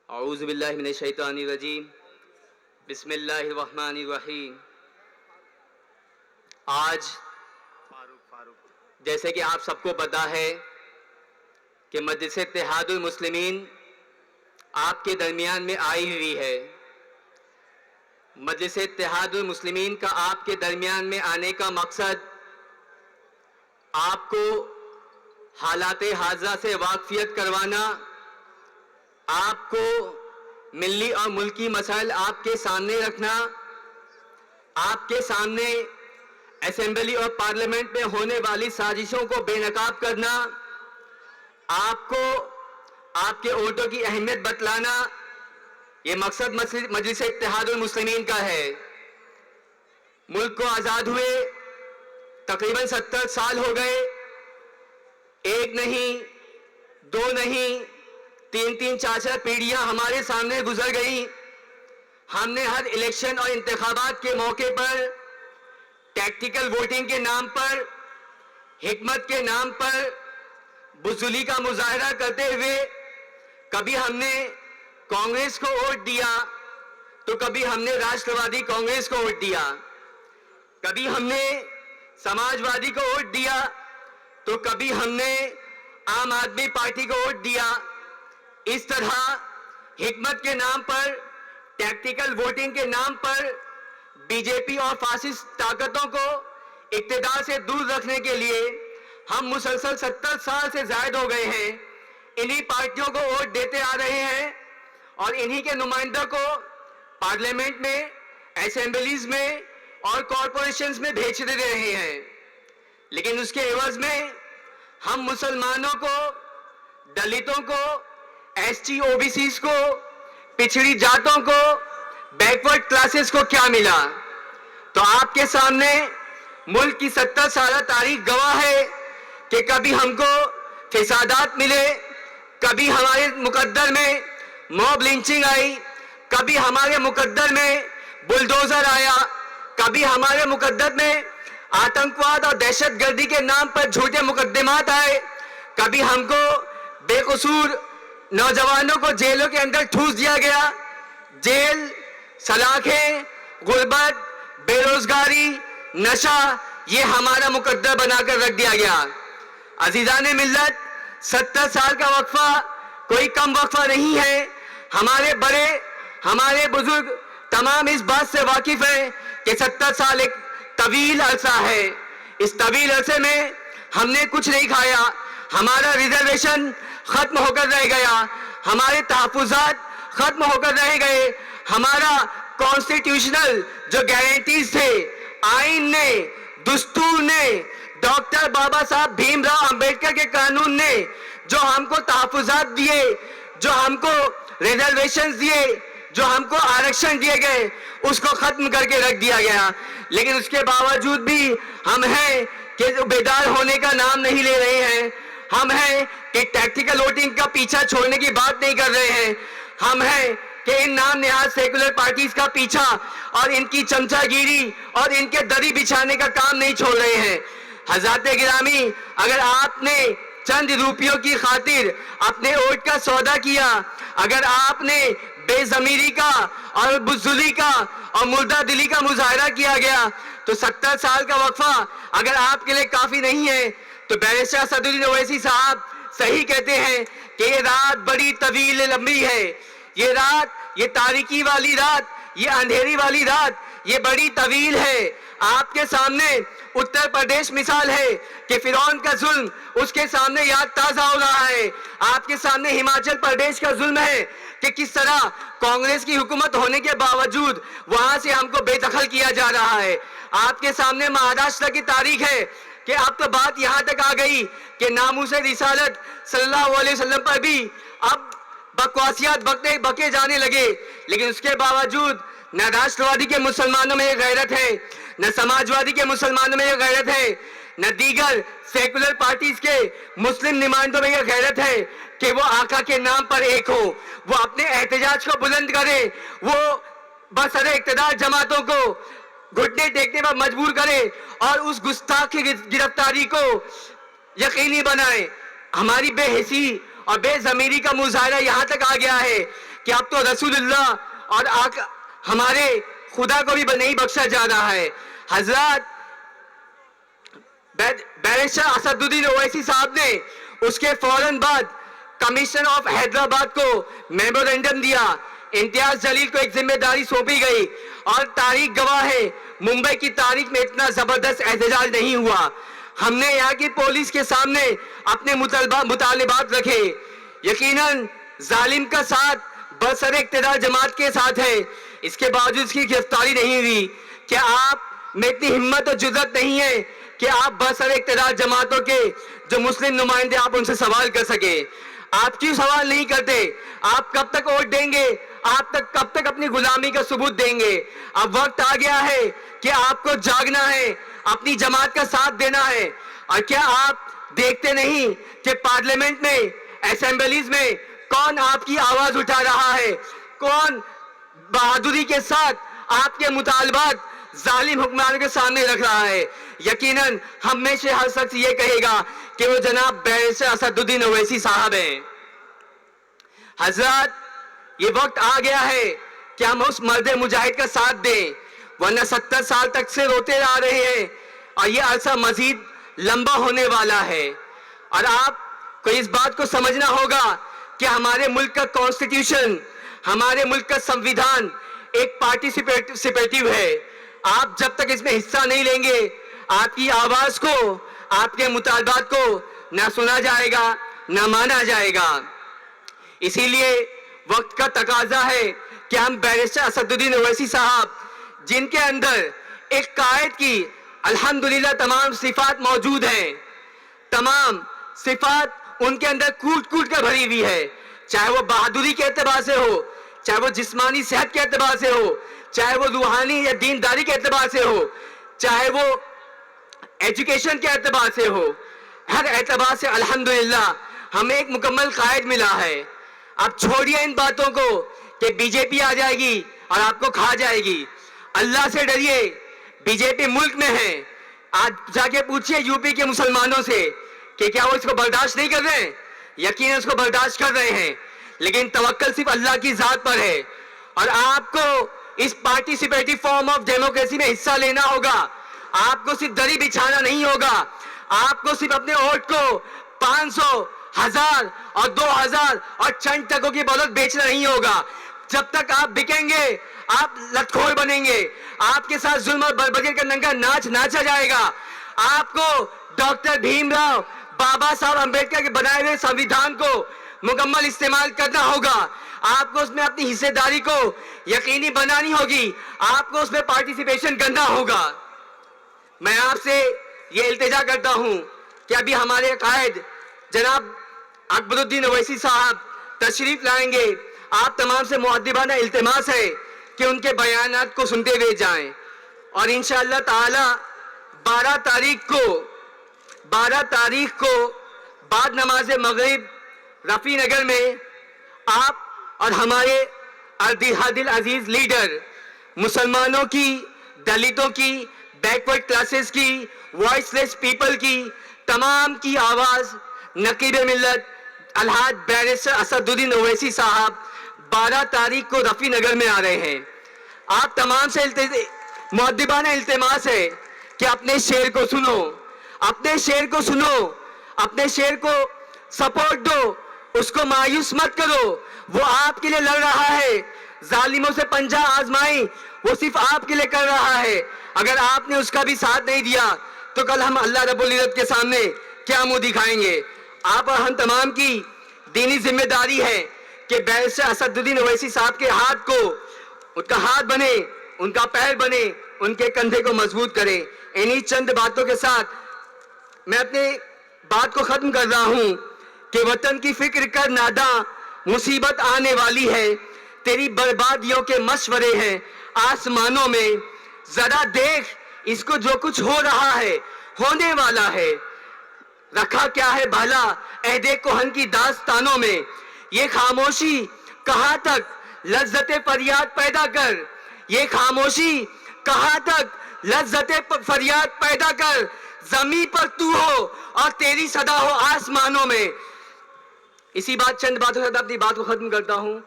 اعوذ باللہ من الشیطان الرجیم بسم اللہ الرحمن الرحیم۔ آج جیسے کہ آپ سب کو پتا ہے کہ مجلس اتحاد المسلمین آپ کے درمیان میں آئی ہوئی ہے۔ مجلس اتحاد المسلمین کا آپ کے درمیان میں آنے کا مقصد آپ کو حالات حاضرہ سے واقفیت کروانا، آپ کو ملی اور ملکی مسائل آپ کے سامنے رکھنا، آپ کے سامنے اسمبلی اور پارلیمنٹ میں ہونے والی سازشوں کو بے نقاب کرنا، آپ کو آپ کے ووٹوں کی اہمیت بتلانا، یہ مقصد مجلس اتحاد المسلمین کا ہے۔ ملک کو آزاد ہوئے تقریباً 70 سال ہو گئے، ایک نہیں، دو نہیں، تین چار پیڑھیاں ہمارے سامنے گزر گئیں۔ ہم نے ہر الیکشن اور انتخابات کے موقع پر ٹیکٹیکل ووٹنگ کے نام پر، حکمت کے نام پر بزدلی کا مظاہرہ کرتے ہوئے کبھی ہم نے کانگریس کو ووٹ دیا تو کبھی ہم نے راشٹروادی کانگریس کو ووٹ دیا، کبھی ہم نے سماجوادی کو ووٹ دیا تو کبھی ہم نے عام آدمی پارٹی کو ووٹ دیا۔ اس طرح حکمت کے نام پر، ٹیکٹیکل ووٹنگ کے نام پر بی جے پی اور فاسسٹ طاقتوں کو اقتدار سے دور رکھنے کے لیے ہم مسلسل 70 سال سے زائد ہو گئے ہیں انہی پارٹیوں کو ووٹ دیتے آ رہے ہیں اور انہی کے نمائندوں کو پارلیمنٹ میں، اسمبلیز میں اور کارپوریشنز میں بھیجتے رہے ہیں، لیکن اس کے عوض میں ہم مسلمانوں کو، دلتوں کو، S T O B Cs کو، پچھڑی جاتوں کو، بیکورڈ کلاسز کو کیا ملا؟ تو آپ کے سامنے ملک کی 70 سالہ تاریخ گواہ ہے کہ کبھی ہم کو فسادات ملے، کبھی ہمارے مقدر میں موب لنچنگ آئی، کبھی ہمارے مقدر میں بلڈوزر آیا، کبھی ہمارے مقدر میں آتنکواد اور دہشت گردی کے نام پر جھوٹے مقدمات آئے، کبھی ہم کو بے قصور نوجوانوں کو جیلوں کے اندر ٹھوس دیا گیا۔ جیل، سلاخیں، غربت، بے روزگاری، نشہ، یہ ہمارا مقدر بنا کر رکھ دیا گیا۔ عزیزان ملت، 70 سال کا وقفہ کوئی کم وقفہ نہیں ہے۔ ہمارے بڑے، ہمارے بزرگ تمام اس بات سے واقف ہیں کہ 70 سال ایک طویل عرصہ ہے۔ اس طویل عرصے میں ہم نے کچھ نہیں کھایا، ہمارا ریزرویشن ختم ہو کر رہ گیا، ہمارے تحفظات ختم ہو کر رہ گئے، ہمارا کانسٹیٹیوشنل جو گارنٹیز تھے، آئین نے، دستور نے، ڈاکٹر بابا صاحب بھیم راؤ امبیڈکر کے قانون نے جو ہم کو تحفظات دیے، جو ہم کو ریزرویشنز دیے، جو ہم کو آرکشن دیے گئے، اس کو ختم کر کے رکھ دیا گیا۔ لیکن اس کے باوجود بھی ہم ہیں کہ بیدار ہونے کا نام نہیں لے رہے ہیں، ہم ہیں کہ ٹیکٹیکل ووٹنگ کا پیچھا چھوڑنے کی بات نہیں کر رہے ہیں، ہم ہیں کہ ان نام نہاد سیکولر پارٹیز کا پیچھا اور ان کی چمچہ گیری اور ان کے دری بچھانے کا کام نہیں چھوڑ رہے ہیں۔ حضرات گرامی، اگر آپ نے چند روپیوں کی خاطر اپنے ووٹ کا سودا کیا، اگر آپ نے بے ضمیری کا اور بزدلی کا اور مردہ دلی کا مظاہرہ کیا گیا تو 70 سال کا وقفہ اگر آپ کے لیے کافی نہیں ہے تو بیرسٹر اسدالدین اویسی صاحب صحیح کہتے ہیں کہ یہ رات بڑی طویل لمبی ہے، یہ رات، یہ تاریکی والی رات، یہ اندھیری والی رات، یہ بڑی طویل ہے۔ آپ کے سامنے اتر پردیش مثال ہے کہ فرعون کا ظلم اس کے سامنے یاد تازہ ہو رہا ہے، آپ کے سامنے ہماچل پردیش کا ظلم ہے کہ کس طرح کانگریس کی حکومت ہونے کے باوجود وہاں سے ہم کو بے دخل کیا جا رہا ہے، آپ کے سامنے مہاراشٹر کی تاریخ ہے کہ اب تو بات یہاں تک آ گئی کہ ناموس رسالت صلی اللہ علیہ وسلم پر بھی اب بکواسیات بکے جانے لگے، لیکن اس کے باوجود نہ راشٹروادی کے مسلمانوں میں یہ غیرت ہے، نہ سماجوادی کے مسلمانوں میں یہ غیرت ہے، نہ دیگر سیکولر پارٹیز کے مسلم نمائندوں میں یہ غیرت ہے کہ وہ آقا کے نام پر ایک ہو، وہ اپنے احتجاج کو بلند کرے، وہ بسر اقتدار جماعتوں کو گھٹنے ٹیکنے پر مجبور کرے اور اس گستاخ کی گرفتاری کو یقینی بنائے۔ ہماری بے حسی اور بے ضمیری کا مظاہرہ یہاں تک آ گیا ہے کہ अब तो रसूलुल्लाह और हमारे खुदा को भी नहीं बख्शा जा रहा है। हजरत बैरिस्टर असदुद्दीन ओवैसी साहब ने उसके फौरन बाद कमिश्नर ऑफ हैदराबाद को मेमोरेंडम दिया, इम्तियाज जलील को एक जिम्मेदारी सौंपी गई और तारीख गवाह है मुंबई की तारीख में इतना जबरदस्त एहतजाज नहीं हुआ। हमने यहाँ की पुलिस के सामने अपने मुतालिबात रखे। यकीनन जालिम का साथ बरसरे इक़्तिदार जमात के साथ है, इसके बावजूद इसकी गिरफ्तारी नहीं हुई। क्या आप में इतनी हिम्मत और जुर्रत नहीं है कि आप बरसरे इक़्तिदार जमातों के जो मुस्लिम नुमाइंदे आप उनसे सवाल कर सके? आप क्यों सवाल नहीं करते? आप कब तक वोट देंगे? आप कब तक अपनी गुलामी का सबूत देंगे? अब वक्त आ गया है कि आपको जागना है, अपनी जमात का साथ देना है। और क्या आप देखते नहीं कि पार्लियामेंट में, असेंबलीज में कौन आपकी आवाज उठा रहा है, कौन बहादुरी के साथ आपके मुतालबात जालिम हुक्मरानों के सामने रख रहा है? यकीनन हम में से हर शख्स ये कहेगा कि वो जनाब बैरिस्टर असदुद्दीन ओवैसी साहब हैं। हजरत, ये वक्त आ गया है कि हम उस मर्द मुजाहिद का साथ दें, वरना 70 साल तक से रोते आ रहे हैं और ये अरसा मजीद लंबा होने वाला है। और आपको इस बात को समझना होगा कि हमारे मुल्क का कॉन्स्टिट्यूशन, हमारे मुल्क का संविधान एक पार्टिसिपेटिव है। आप जब तक इसमें हिस्सा नहीं लेंगे, आपकी आवाज को, आपके मुतालबात को ना सुना जाएगा, ना माना जाएगा। इसीलिए वक्त का तकाजा है कि हम बैरिस्टर असदुद्दीन ओवैसी साहब, जिनके अंदर एक कायद की अल्हम्दुलिल्लाह तमाम सिफात मौजूद हैं, तमाम सिफात उनके अंदर कूट कूट कर भरी हुई है, चाहे वो बहादुरी के एतबार से हो, चाहे वो जिस्मानी सेहत के एतबार से हो, चाहे वो रूहानी या दीनदारी के एतबार से हो, चाहे वो एजुकेशन के एतबार से हो, हर एतबार से अल्हम्दुलिल्लाह हमें एक मुकम्मल कायद मिला है। अब छोड़िए इन बातों को कि बीजेपी आ जाएगी और आपको खा जाएगी। अल्लाह से डरिए, बीजेपी मुल्क में है। आज जाके पूछिए यूपी के मुसलमानों से कि क्या वो इसको बर्दाश्त नहीं कर रहे हैं? यकीनन इसको बर्दाश्त कर रहे हैं, लेकिन तवक्कल सिर्फ अल्लाह की जात पर है। और आपको इस पार्टिसिपेटिव फॉर्म ऑफ डेमोक्रेसी में हिस्सा लेना होगा। आपको सिर्फ दरी बिछाना नहीं होगा, आपको सिर्फ अपने वोट को 500, 1000 और 2000 और चंद टकों की बदौलत बेचना नहीं होगा। जब तक आप बिकेंगे, आप लतखोर बनेंगे, आपके साथ जुल्म और बर्बरी का नंगा नाच नाचा जाएगा। आपको डॉक्टर भीमराव बाबा साहब अंबेडकर के बनाए हुए संविधान को मुकम्मल इस्तेमाल करना होगा। आपको उसमें अपनी हिस्सेदारी को यकीनी बनानी होगी, आपको उसमें पार्टिसिपेशन करना होगा। मैं आपसे ये इल्तिजा करता हूं कि अभी हमारे कायद जनाब अकबरुद्दीन ओवैसी साहब तशरीफ लाएंगे। आप तमाम से मुअद्दिबाना इल्तिमास है कि उनके बयानात को सुनते हुए जाएं और इंशाअल्लाह ताला 12 तारीख को बाद नमाज मगरिब रफी नगर में आप और हमारे अर्दिहादिल अजीज लीडर, मुसलमानों की, दलितों की, बैकवर्ड क्लासेस की, वॉइसलेस पीपल की, तमाम की आवाज नकीब मिल्लत अलहाज बैरिस्टर असदुद्दीन ओवैसी साहब 12 तारीख को रफी नगर में आ रहे हैं। आप तमाम से मुअद्दिबाना इल्तिमास है कि अपने शेर को सुनो, अपने शेर को सुनो, अपने शेर को सपोर्ट दो, उसको मायूस मत करो। वो आपके लिए लड़ रहा है, जालिमों से पंजा आजमाई वो सिर्फ आपके लिए कर रहा है। अगर आपने उसका भी साथ नहीं दिया तो कल हम अल्लाह रब्बुल इज्जत के सामने क्या मुंह दिखाएंगे? आप और हम तमाम की दीनी जिम्मेदारी है कि बैरिस्टर असदुद्दीन ओवैसी साहब के हाथ को, उनका हाथ बने, उनका पैर बने, उनके कंधे को मजबूत करें। इन्हीं चंद बातों के साथ मैं अपनी बात को खत्म कर रहा हूं कि वतन की फिक्र कर नादा, मुसीबत आने वाली है, तेरी बर्बादियों के मशवरे हैं आसमानों में। जरा देख इसको, जो कुछ हो रहा है होने वाला है, रखा क्या है भला अहदे कोहन की दास्तानों में। ये खामोशी कहां तक लज्जते फरियाद पैदा कर, ये खामोशी कहां तक लज्जते फरियाद पैदा कर। जमीन पर तू हो और तेरी सदा हो आसमानों में। इसी बात, चंद बातों के साथ अपनी बात को खत्म करता हूं।